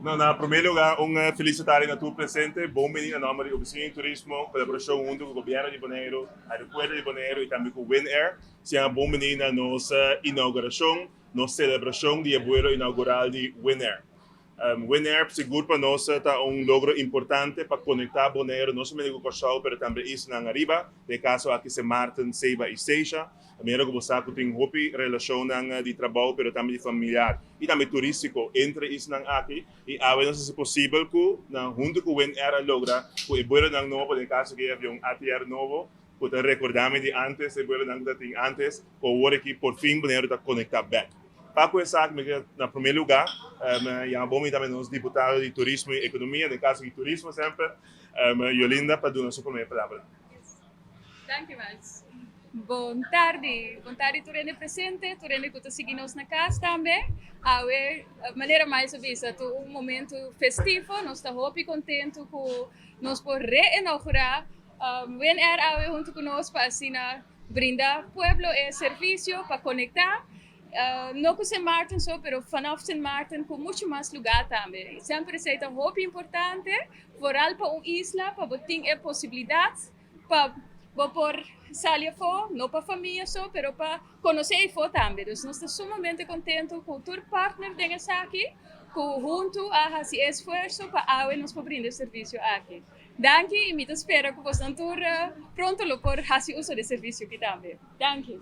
Não, na primeiro lugar, felicitar a tu presente, bom menino em nome da Oficina de Turismo, colaboração junto com o governo de Bonaire, a Aeroporto de Bonaire e também com o WinAir. Seja bom menino na nossa inauguração, nossa celebração de abuelo inaugural de WinAir. WinAir, seguro para nós, está logro importante para conectar Bonaire, não somente com o Corsal, mas também isso na Arriba, de caso aqui se Martin, Seiba e Seixa. A minha que você tem uma relação de trabalho, mas também de familiar e também turístico entre isso aqui. E a vezes se possível que, junto com o WinAir, logra, que o abuelo não novo, de caso que havia ATR novo, puder recordar-me de antes, o abuelo não tinha antes, o aqui por fim Bonaire está conectado back. Para começar, na primeiro lugar, já vamos também nos deputados de turismo e economia, no caso de turismo sempre, Yolinda, para dar a sua primeira palavra. Dank je wel. Bom tarde, Turene presente, Turene que está seguindo na casa também. A maneira mais vista, momento festivo, nós estamos muito contentes com nós por reinaugurar WinAir junto conosco para assim brindar pueblo e serviço para conectar. Não com Sint Maarten só, mas vanaf Sint Maarten com muito mais lugar também. Sempre é muito importante, vooral para uma isla, para ter a possibilidade para por sair fora, não para a família só, mas para conhecer fora também. Então, nós estamos sumamente contentes com o tour partner dessa aqui, que junto a esse esforço para nos brindar serviço aqui. Danke e me espero que vocês pronto por fazer uso do serviço aqui também. Danke.